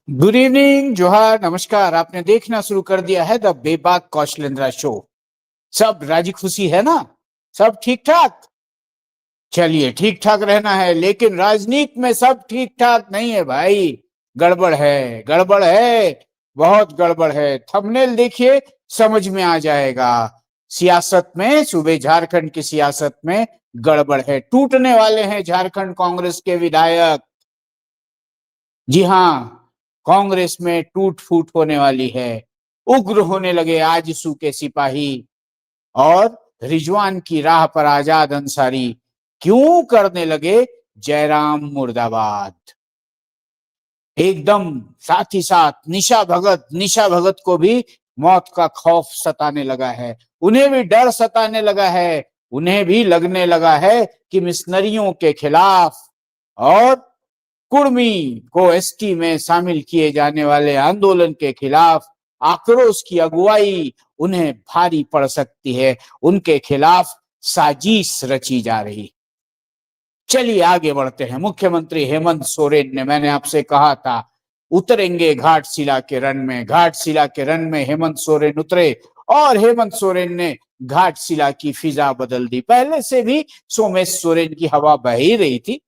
Good evening, जोहार, नमस्कार। आपने देखना शुरू कर दिया है द बेबाक कौशलेंद्रा शो। सब राजी खुशी है ना? सब ठीक ठाक? चलिए, ठीक ठाक रहना है, लेकिन राजनीति में सब ठीक ठाक नहीं है भाई। गड़बड़ है, गड़बड़ है, बहुत गड़बड़ है। थंबनेल देखिए, समझ में आ जाएगा। सियासत में, सूबे झारखंड की सियासत में गड़बड़ है। टूटने वाले हैं झारखंड कांग्रेस के विधायक। जी हाँ, कांग्रेस में टूट फूट होने वाली है। उग्र होने लगे आजसू के सिपाही और रिजवान की राह पर आजाद अंसारी। क्यों करने लगे जयराम मुर्दाबाद। एकदम साथ ही साथ निशा भगत को भी मौत का खौफ सताने लगा है। उन्हें भी डर सताने लगा है। उन्हें भी लगने लगा है कि मिशनरियों के खिलाफ और कुर्मी को एसटी में शामिल किए जाने वाले आंदोलन के खिलाफ आक्रोश की अगुवाई उन्हें भारी पड़ सकती है। उनके खिलाफ साजिश रची जा रही। चलिए आगे बढ़ते हैं। मुख्यमंत्री हेमंत सोरेन ने, मैंने आपसे कहा था, उतरेंगे घाटशिला के रण में। घाटशिला के रण में हेमंत सोरेन उतरे और हेमंत सोरेन ने घाटशिला की फिजा बदल दी। पहले से भी सोमेश सोरेन की हवा बह ही रही थी।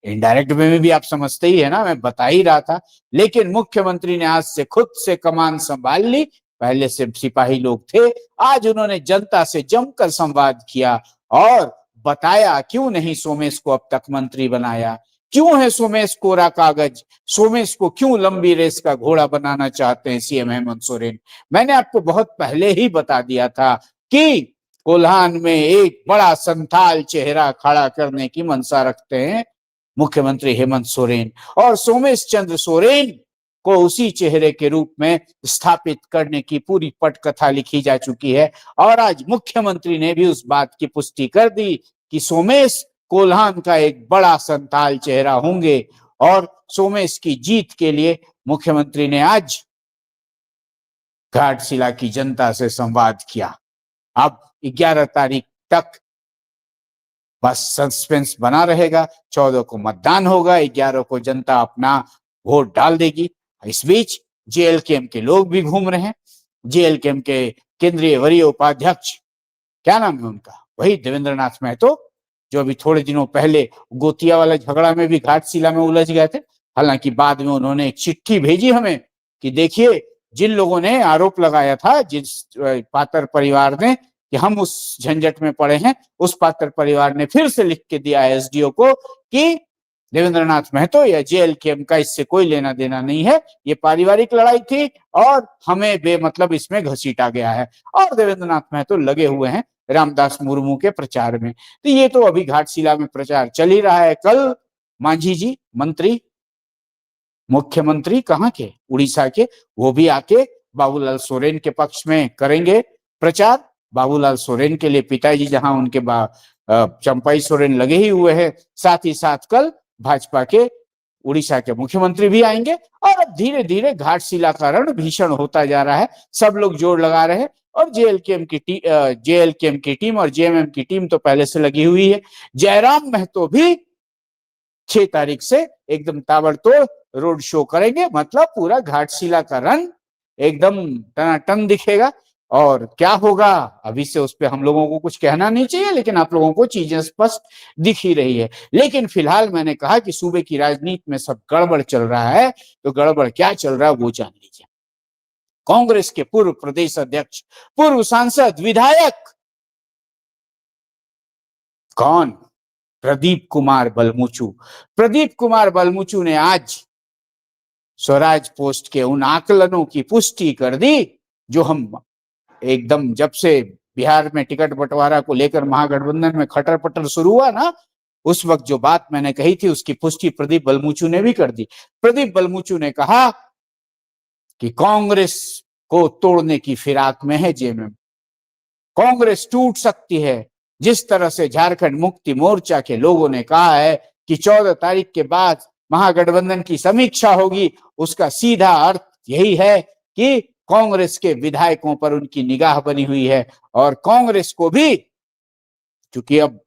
इनडायरेक्ट वे में भी आप समझते ही है ना, मैं बता ही रहा था। लेकिन मुख्यमंत्री ने आज से खुद से कमान संभाल ली। पहले से सिपाही लोग थे, आज उन्होंने जनता से जमकर संवाद किया और बताया क्यों नहीं सोमेश को अब तक मंत्री बनाया, क्यों है सोमेश कोरा कागज, सोमेश को क्यों लंबी रेस का घोड़ा बनाना चाहते हैं सीएम हेमंत सोरेन। मैंने आपको बहुत पहले ही बता दिया था कि कोल्हान में एक बड़ा संथाल चेहरा खड़ा करने की मंशा रखते हैं मुख्यमंत्री हेमंत सोरेन, और सोमेश चंद्र सोरेन को उसी चेहरे के रूप में स्थापित करने की पूरी पटकथा लिखी जा चुकी है। और आज मुख्यमंत्री ने भी उस बात की पुष्टि कर दी कि सोमेश कोल्हान का एक बड़ा संथाल चेहरा होंगे। और सोमेश की जीत के लिए मुख्यमंत्री ने आज घाटशिला की जनता से संवाद किया। अब 11 तारीख तक बस सस्पेंस बना रहेगा। 14 को मतदान होगा, 11 को जनता अपना वोट डाल देगी। इस बीच जेएलकेएम के लोग भी घूम रहे हैं। जेएलकेएम के केंद्रीय वरीय उपाध्यक्ष, क्या नाम है उनका, वही देवेंद्र नाथ महतो, जो अभी थोड़े दिनों पहले गोतिया वाला झगड़ा में भी घाटशिला में उलझ गए थे। हालांकि बाद में उन्होंने एक चिट्ठी भेजी हमें कि देखिए, जिन लोगों ने आरोप लगाया था, जिस पात्र परिवार ने कि हम उस झंझट में पड़े हैं, उस पात्र परिवार ने फिर से लिख के दिया है एसडीओ को कि देवेंद्र नाथ महतो या जेएलकेएम का इससे कोई लेना देना नहीं है, ये पारिवारिक लड़ाई थी और हमें बेमतलब इसमें घसीटा गया है। और देवेंद्र नाथ महतो लगे हुए हैं रामदास मुर्मू के प्रचार में। तो ये तो अभी घाटशिला में प्रचार चल ही रहा है। कल मांझी जी, मंत्री, मुख्यमंत्री कहाँ के, उड़ीसा के, वो भी आके बाबूलाल सोरेन के पक्ष में करेंगे प्रचार। बाबूलाल सोरेन के लिए पिताजी जहां उनके चंपाई सोरेन लगे ही हुए हैं, साथ ही साथ कल भाजपा के उड़ीसा के मुख्यमंत्री भी आएंगे। और अब धीरे धीरे घाटशिला का रण भीषण होता जा रहा है। सब लोग जोर लगा रहे हैं और जेएलकेएम की टीम और जेएमएम की टीम तो पहले से लगी हुई है। जयराम महतो भी 6 तारीख से एकदम ताबड़तोड़ रोड शो करेंगे। मतलब पूरा घाटशिला का रण एकदम टनाटन दिखेगा। और क्या होगा अभी से उस पर हम लोगों को कुछ कहना नहीं चाहिए, लेकिन आप लोगों को चीजें स्पष्ट दिख ही रही है। लेकिन फिलहाल मैंने कहा कि सूबे की राजनीति में सब गड़बड़ चल रहा है, तो गड़बड़ क्या चल रहा है वो जान लीजिए। कांग्रेस के पूर्व प्रदेश अध्यक्ष, पूर्व सांसद, विधायक, कौन, प्रदीप कुमार बलमुचू। प्रदीप कुमार बलमुचू ने आज स्वराज पोस्ट के उन आकलनों की पुष्टि कर दी जो हम एकदम जब से बिहार में टिकट बंटवारा को लेकर महागठबंधन में खटर पटर शुरू हुआ ना, उस वक्त जो बात मैंने कही थी उसकी पुष्टि प्रदीप बलमुचू ने भी कर दी। प्रदीप बलमुचू ने कहा कि कांग्रेस को तोड़ने की फिराक में है जेएमएम। कांग्रेस टूट सकती है। जिस तरह से झारखंड मुक्ति मोर्चा के लोगों ने कहा है कि 14 तारीख के बाद महागठबंधन की समीक्षा होगी, उसका सीधा अर्थ यही है कि कांग्रेस के विधायकों पर उनकी निगाह बनी हुई है। और कांग्रेस को भी, क्योंकि अब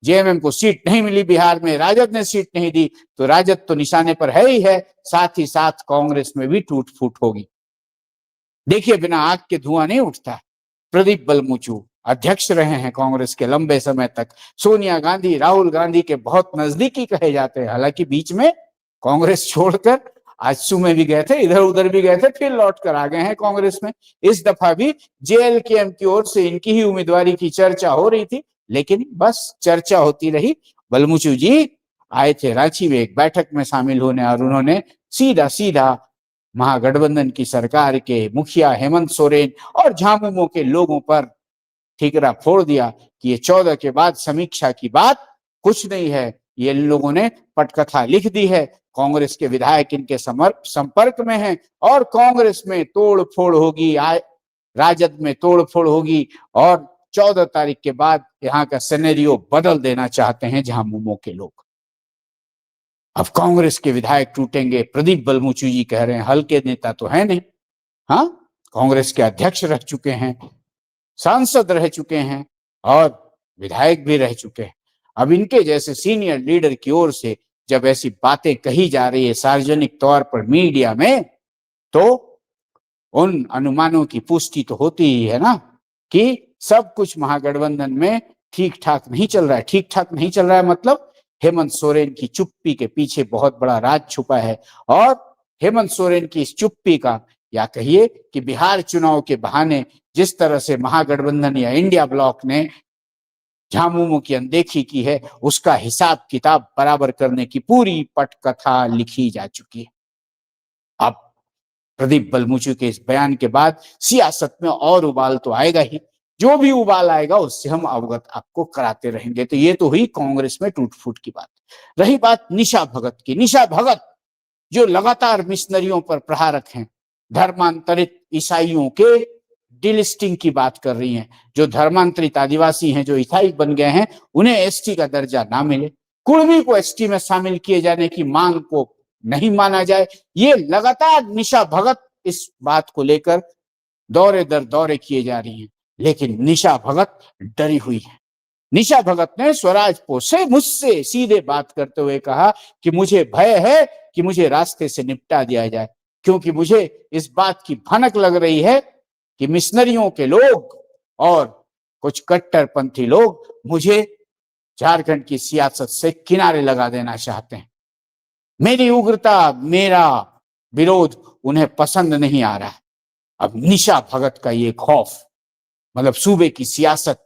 जेएमएम को सीट नहीं मिली बिहार में, राजद ने सीट नहीं दी, तो राजद तो निशाने पर है ही है, साथ ही साथ कांग्रेस में भी टूट फूट होगी। देखिए, बिना आग के धुआं नहीं उठता। प्रदीप बलमुचू अध्यक्ष रहे हैं कांग्रेस के लंबे समय तक, सोनिया गांधी, राहुल गांधी के बहुत नजदीकी कहे जाते हैं। हालांकि बीच में कांग्रेस छोड़कर आजसू में भी गए थे, इधर उधर भी गए थे, फिर लौट कर आ गए हैं कांग्रेस में। इस दफा भी जेएलकेएम की ओर से इनकी ही उम्मीदवारी की चर्चा हो रही थी, लेकिन बस चर्चा होती रही। बलमुचू जी आए थे रांची में एक बैठक में शामिल होने, और उन्होंने सीधा सीधा महागठबंधन की सरकार के मुखिया हेमंत सोरेन और झामुमो के लोगों पर ठीकरा फोड़ दिया कि ये 14 के बाद समीक्षा की बात कुछ नहीं है, ये लोगों ने पटकथा लिख दी है, कांग्रेस के विधायक इनके संपर्क में हैं और कांग्रेस में तोड़ फोड़ होगी, राजद में तोड़ फोड़ होगी, और 14 तारीख के बाद यहाँ का सिनेरियो बदल देना चाहते हैं झामुमो के लोग। अब कांग्रेस के विधायक टूटेंगे, प्रदीप बलमुचू जी कह रहे हैं, हल्के नेता तो है नहीं, हाँ, कांग्रेस के अध्यक्ष रह चुके हैं, सांसद रह चुके हैं और विधायक भी रह चुके हैं। अब इनके जैसे सीनियर लीडर की ओर से जब ऐसी बातें कही जा रही है सार्वजनिक तौर पर मीडिया में, तो उन अनुमानों की पुष्टि तो होती ही है ना कि सब कुछ महागठबंधन में ठीक ठाक नहीं चल रहा है। ठीक ठाक नहीं चल रहा है मतलब हेमंत सोरेन की चुप्पी के पीछे बहुत बड़ा राज छुपा है, और हेमंत सोरेन की इस चुप्पी का, या कहिए कि बिहार चुनाव के बहाने जिस तरह से महागठबंधन या इंडिया ब्लॉक ने झामुमो की अनदेखी की है, उसका हिसाब किताब बराबर करने की पूरी पटकथा लिखी जा चुकी है। अब प्रदीप बलमुचू के इस बयान के बाद सियासत में और उबाल तो आएगा ही, जो भी उबाल आएगा उससे हम अवगत आपको कराते रहेंगे। तो ये तो हुई कांग्रेस में टूट फूट की बात। रही बात निशा भगत की। निशा भगत जो लगातार मिशनरियों पर प्रहारक हैं, धर्मांतरित ईसाइयों के डिलिस्टिंग की बात कर रही हैं, जो धर्मांतरित आदिवासी हैं, जो ईसाई बन गए हैं, उन्हें एसटी का दर्जा ना मिले, कुर्मी को एसटी में शामिल किए जाने की मांग को नहीं माना जाए, ये लगातार निशा भगत इस बात को लेकर दौरे दर दौरे किए जा रही हैं। लेकिन निशा भगत डरी हुई है। निशा भगत ने स्वराज पोस्ट से मुझसे सीधे बात करते हुए कहा कि मुझे भय है कि मुझे रास्ते से निपटा दिया जाए, क्योंकि मुझे इस बात की भनक लग रही है कि मिशनरियों के लोग और कुछ कट्टरपंथी लोग मुझे झारखंड की सियासत से किनारे लगा देना चाहते हैं। मेरी उग्रता, मेरा विरोध उन्हें पसंद नहीं आ रहा है। अब निशा भगत का ये खौफ, मतलब सूबे की सियासत,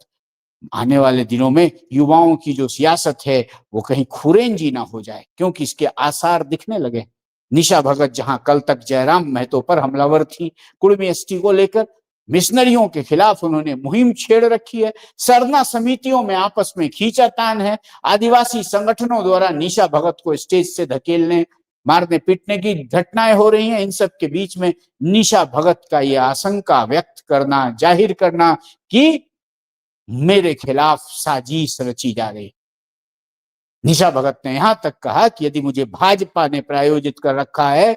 आने वाले दिनों में युवाओं की जो सियासत है वो कहीं खुरेंजी ना हो जाए, क्योंकि इसके आसार दिखने लगे। निशा भगत जहां कल तक जयराम महतो पर हमलावर थी कुर्मी एसटी को लेकर, मिशनरियों के खिलाफ उन्होंने मुहिम छेड़ रखी है, सरना समितियों में आपस में खींचातान है, आदिवासी संगठनों द्वारा निशा भगत को स्टेज से धकेलने, मारने पीटने की घटनाएं हो रही हैं। इन सब के बीच में निशा भगत का यह आशंका व्यक्त करना, जाहिर करना कि मेरे खिलाफ साजिश रची जा रही। निशा भगत ने यहां तक कहा कि यदि मुझे भाजपा ने प्रायोजित कर रखा है,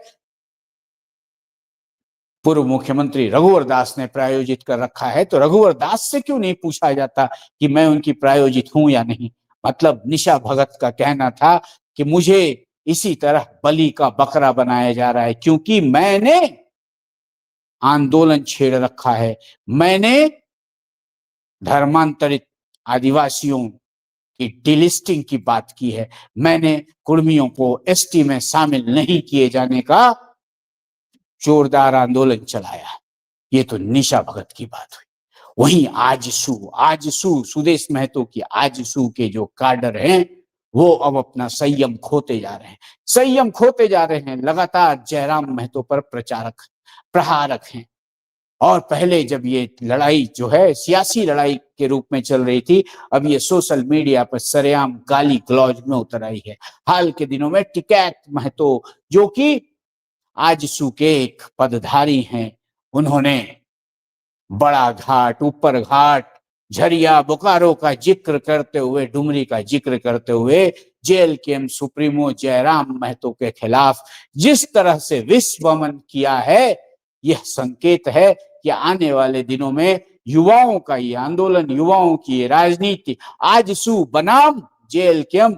पूर्व मुख्यमंत्री रघुवर दास ने प्रायोजित कर रखा है, तो रघुवर दास से क्यों नहीं पूछा जाता कि मैं उनकी प्रायोजित हूं या नहीं। मतलब निशा भगत का कहना था कि मुझे इसी तरह बलि का बकरा बनाया जा रहा है, क्योंकि मैंने आंदोलन छेड़ रखा है, मैंने धर्मांतरित आदिवासियों की डिलिस्टिंग की बात की है, मैंने कुर्मियों को एसटी में शामिल नहीं किए जाने का जोरदार आंदोलन चलाया। ये तो निशा भगत की बात हुई। वहीं आजसू सुदेश महतो की आजसू के जो काडर हैं वो अब अपना संयम खोते जा रहे हैं, संयम खोते जा रहे हैं। लगातार जयराम महतो पर प्रहारक हैं। और पहले जब ये लड़ाई जो है सियासी लड़ाई के रूप में चल रही थी, अब ये सोशल मीडिया पर सरेआम गाली गलौज में उतर आई है। हाल के दिनों में टिकैत महतो, जो कि आजसू के एक पदधारी हैं, उन्होंने बड़ा घाट, ऊपर घाट, झरिया, बोकारो का जिक्र करते हुए, डुमरी का जिक्र करते हुए जेएलकेएम सुप्रीमो जयराम महतो के खिलाफ जिस तरह से विष वमन किया है, यह संकेत है कि आने वाले दिनों में युवाओं का ये आंदोलन, युवाओं की ये राजनीति आजसू बनाम JLKM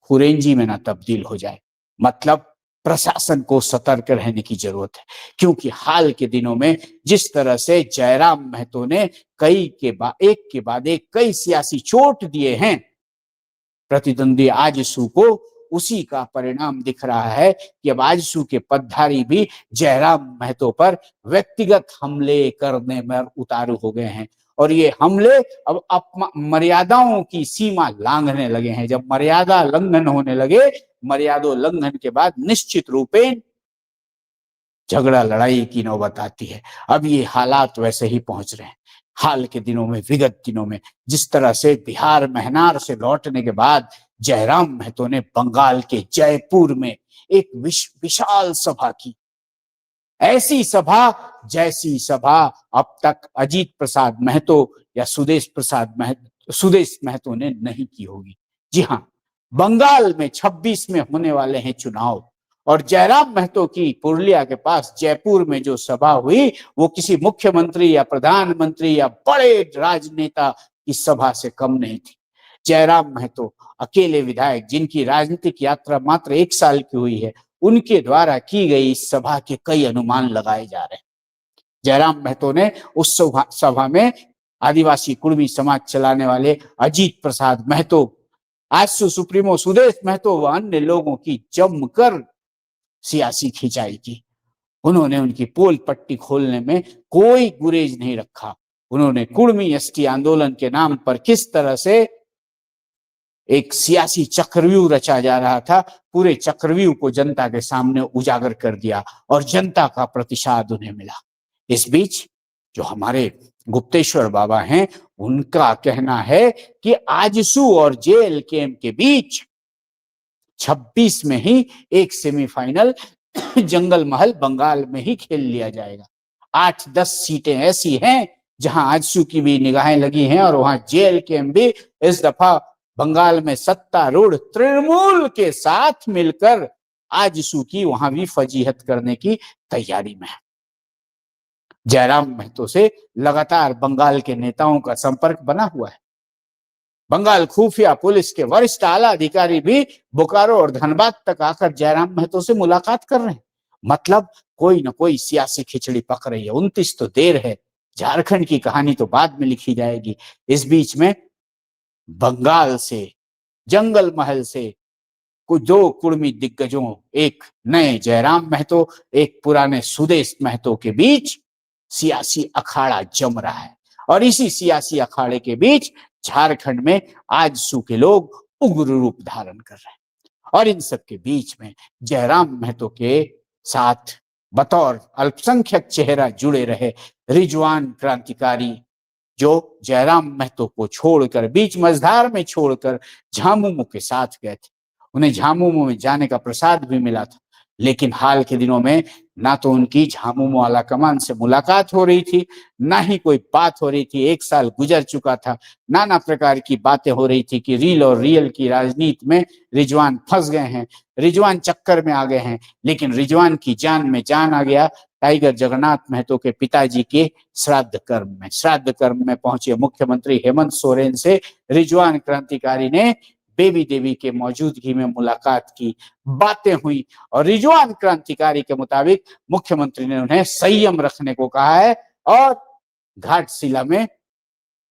खुरेंजी में ना तब्दील हो जाए। मतलब प्रशासन को सतर्क रहने की जरूरत है, क्योंकि हाल के दिनों में जिस तरह से जयराम महतो ने एक के बाद एक कई सियासी चोट दिए हैं प्रतिद्वंदी आजसू को, उसी का परिणाम दिख रहा है कि अब आजसू के पदधारी भी जयराम महतो पर व्यक्तिगत हमले करने में उतारू हो गए हैं। और ये हमले अब मर्यादाओं की सीमा लांघने लगे हैं। जब मर्यादा लंघन होने लगे, मर्यादा उल्लंघन के बाद निश्चित रूपेण झगड़ा लड़ाई की नौबत आती है। अब ये हालात वैसे ही पहुंच रहे हैं। हाल के दिनों में, विगत दिनों में जिस तरह से बिहार महनार से लौटने के बाद जयराम महतो ने बंगाल के जयपुर में एक विशाल सभा की, ऐसी सभा जैसी सभा अब तक अजीत प्रसाद महतो या सुदेश महतो ने नहीं की होगी। जी हाँ, बंगाल में 26 में होने वाले हैं चुनाव, और जयराम महतो की पुरुलिया के पास जयपुर में जो सभा हुई वो किसी मुख्यमंत्री या प्रधानमंत्री या बड़े राजनेता की सभा से कम नहीं थी। जयराम महतो अकेले विधायक, जिनकी राजनीतिक यात्रा मात्र 1 साल की हुई है, उनके द्वारा की गई इस सभा के कई अनुमान लगाए जा रहे हैं। जयराम महतो ने उस सभा में आदिवासी कुर्मी समाज चलाने वाले अजीत प्रसाद महतो, आजसू सुप्रीमो सुदेश महतो व अन्य लोगों की जमकर सियासी खिंचाई की। उन्होंने उनकी पोल पट्टी खोलने में कोई गुरेज नहीं रखा। उन्होंने कुर्मी एसटी आंदोलन के नाम पर किस तरह से एक सियासी चक्रव्यूह रचा जा रहा था, पूरे चक्रव्यूह को जनता के सामने उजागर कर दिया और जनता का प्रतिसाद उन्हें मिला। इस बीच जो हमारे गुप्तेश्वर बाबा हैं, उनका कहना है कि आजसू और JLKM के बीच 26 में ही एक सेमीफाइनल जंगल महल बंगाल में ही खेल लिया जाएगा। 8-10 सीटें ऐसी हैं जहां आजसू की भी निगाहें लगी हैं और वहां JLKM भी इस दफा बंगाल में सत्तारूढ़ तृणमूल के साथ मिलकर आजसू की वहां भी फजीहत करने की तैयारी में है। जयराम महतो से लगातार बंगाल के नेताओं का संपर्क बना हुआ है। बंगाल खुफिया पुलिस के वरिष्ठ आला अधिकारी भी बोकारो और धनबाद तक आकर जयराम महतो से मुलाकात कर रहे हैं। मतलब कोई ना कोई सियासी खिचड़ी पक रही है। 29 तो देर है, झारखंड की कहानी तो बाद में लिखी जाएगी। इस बीच में बंगाल से, जंगल महल से कुछ 2 कुर्मी दिग्गजों, एक नए जयराम महतो, एक पुराने सुदेश महतो के बीच सियासी अखाड़ा जम रहा है। और इसी सियासी अखाड़े के बीच झारखंड में आजसू के लोग उग्र रूप धारण कर रहे हैं। और इन सब के बीच में जयराम महतो के साथ बतौर अल्पसंख्यक चेहरा जुड़े रहे रिजवान क्रांतिकारी, जो जयराम महतो को छोड़कर, बीच मझधार में छोड़कर झामुमो के साथ गए थे। उन्हें झामुमो में जाने का प्रसाद भी मिला था, लेकिन हाल के दिनों में ना तो उनकी झामुमो आला कमान से मुलाकात हो रही थी, ना ही कोई बात हो रही थी। 1 साल गुजर चुका था, नाना प्रकार की बातें हो रही थी कि रील और रियल की राजनीति में रिजवान फंस गए हैं, रिजवान चक्कर में आ गए हैं। लेकिन रिजवान की जान में जान आ गया टाइगर जगन्नाथ महतो के पिताजी के श्राद्ध कर्म में पहुंचे मुख्यमंत्री हेमंत सोरेन से रिजवान क्रांतिकारी ने बेबी देवी के मौजूदगी में मुलाकात की, बातें हुई और रिजवान क्रांतिकारी के मुताबिक मुख्यमंत्री ने उन्हें संयम रखने को कहा है और घाटशिला में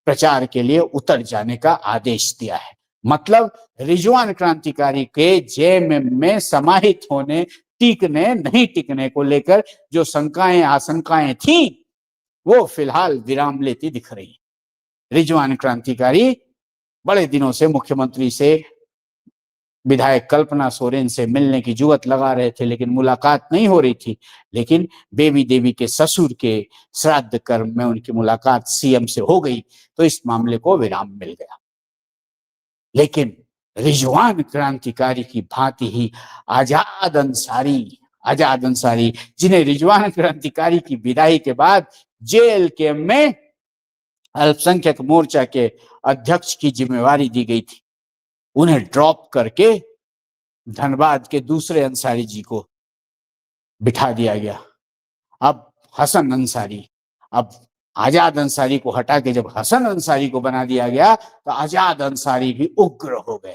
प्रचार के लिए उतर जाने का आदेश दिया है। मतलब रिजवान क्रांतिकारी के JMM में समाहित होने, टिकने नहीं टिकने को लेकर जो शंकाएं आशंकाएं थी, वो फिलहाल विराम लेती दिख रही। रिजवान क्रांतिकारी बड़े दिनों से मुख्यमंत्री से, विधायक कल्पना सोरेन से मिलने की जुगत लगा रहे थे, लेकिन मुलाकात नहीं हो रही थी। लेकिन बेबी देवी के ससुर के श्राद्ध कर्म में उनकी मुलाकात CM से हो गई, तो इस मामले को विराम मिल गया। लेकिन रिजवान क्रांतिकारी की भांति ही आजाद अंसारी, जिन्हें रिजवान क्रांतिकारी की विदाई के बाद JLKM में अल्पसंख्यक मोर्चा के अध्यक्ष की जिम्मेवारी दी गई थी, उन्हें ड्रॉप करके धनबाद के दूसरे अंसारी जी को बिठा दिया गया। अब हसन अंसारी, अब आजाद अंसारी को हटा के जब हसन अंसारी को बना दिया गया तो आजाद अंसारी भी उग्र हो गए।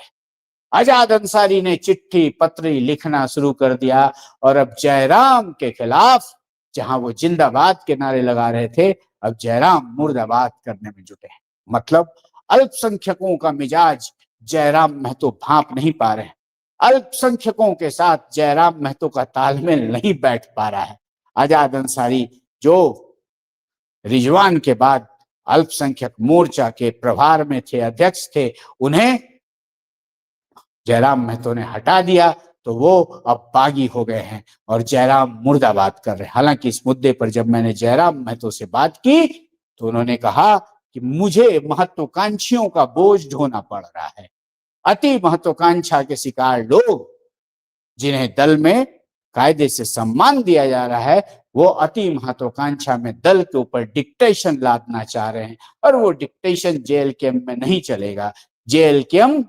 आजाद अंसारी ने चिट्ठी पत्री लिखना शुरू कर दिया और अब जयराम के खिलाफ, जहां वो जिंदाबाद के नारे लगा रहे थे, अब जयराम मुर्दाबाद करने में जुटे हैं। मतलब अल्पसंख्यकों का मिजाज जयराम महतो भांप नहीं पा रहे हैं। अल्पसंख्यकों के साथ जयराम महतो का तालमेल नहीं बैठ पा रहा है। आजाद अंसारी जो रिजवान के बाद अल्पसंख्यक मोर्चा के प्रभार में थे, अध्यक्ष थे, उन्हें जयराम महतो ने हटा दिया तो वो अब बागी हो गए हैं और जयराम मुर्दाबाद कर रहे हैं। हालांकि इस मुद्दे पर जब मैंने जयराम महतो से बात की तो उन्होंने कहा कि मुझे महत्वाकांक्षियों का बोझ ढोना पड़ रहा है। अति महत्वाकांक्षा के शिकार लोग, जिन्हें दल में कायदे से सम्मान दिया जा रहा है, वो अति महत्वाकांक्षा में दल के ऊपर डिक्टेशन लादना चाह रहे हैं और वो डिक्टेशन जेएलकेएम में नहीं चलेगा। जेएलकेएम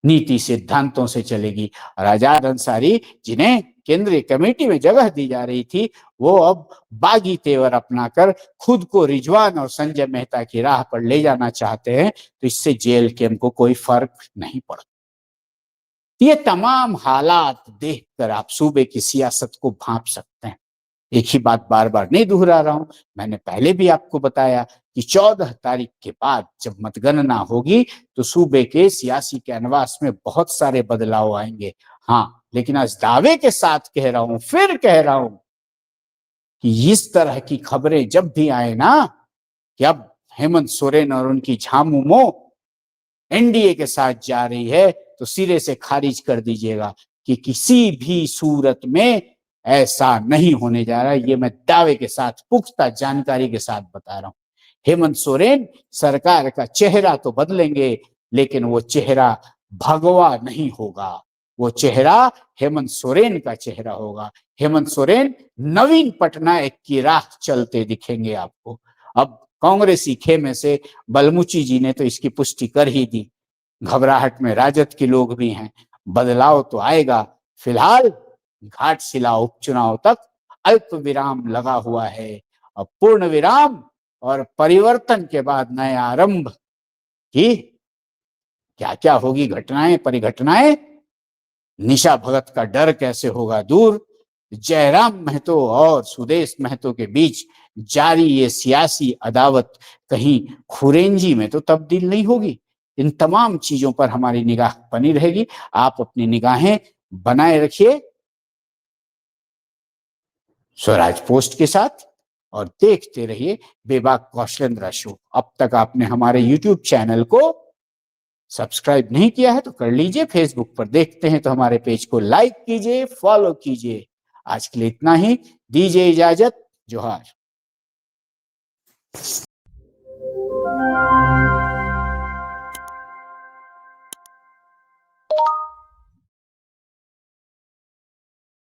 नीति सिद्धांतों से चलेगी। और आजाद अंसारी, जिन्हें केंद्रीय कमेटी में जगह दी जा रही थी, वो अब बागी तेवर अपनाकर खुद को रिजवान और संजय मेहता की राह पर ले जाना चाहते हैं, तो इससे जेएलकेएम को कोई फर्क नहीं पड़ता। ये तमाम हालात देखकर आप सूबे की सियासत को भांप सकते हैं। एक ही बात बार बार नहीं दोहरा रहा हूं, मैंने पहले भी आपको बताया कि 14 तारीख के बाद जब मतगणना होगी तो सूबे के सियासी कैनवास में बहुत सारे बदलाव आएंगे। हाँ, लेकिन आज दावे के साथ कह रहा हूं, फिर कह रहा हूं कि इस तरह की खबरें जब भी आए ना कि अब हेमंत सोरेन और उनकी झामुमो एनडीए के साथ जा रही है, तो सिरे से खारिज कर दीजिएगा कि किसी भी सूरत में ऐसा नहीं होने जा रहा है। ये मैं दावे के साथ, पुख्ता जानकारी के साथ बता रहा हूं। हेमंत सोरेन सरकार का चेहरा तो बदलेंगे, लेकिन वो चेहरा भगवा नहीं होगा। वो चेहरा हेमंत सोरेन का चेहरा होगा। हेमंत सोरेन नवीन पटनायक की राह चलते दिखेंगे आपको। अब कांग्रेसी खेमे से बलमुची जी ने तो इसकी पुष्टि कर ही दी। घबराहट में राजद के लोग भी हैं। बदलाव तो आएगा। फिलहाल घाटशिला उपचुनाव तक अल्प विराम लगा हुआ है। अब पूर्ण विराम और परिवर्तन के बाद नए आरंभ की क्या क्या होगी घटनाएं, परिघटनाएं, निशा भगत का डर कैसे होगा दूर, जयराम महतो और सुदेश महतो के बीच जारी ये सियासी अदावत कहीं खुरेंजी में तो तब्दील नहीं होगी। इन तमाम चीजों पर हमारी निगाह बनी रहेगी। आप अपनी निगाहें बनाए रखिए स्वराज पोस्ट के साथ और देखते रहिए बेबाक कौशलेंद्र शो। अब तक आपने हमारे YouTube चैनल को सब्सक्राइब नहीं किया है तो कर लीजिए। फेसबुक पर देखते हैं तो हमारे पेज को लाइक कीजिए, फॉलो कीजिए। आज के लिए इतना ही, दीजिए इजाजत। जोहार।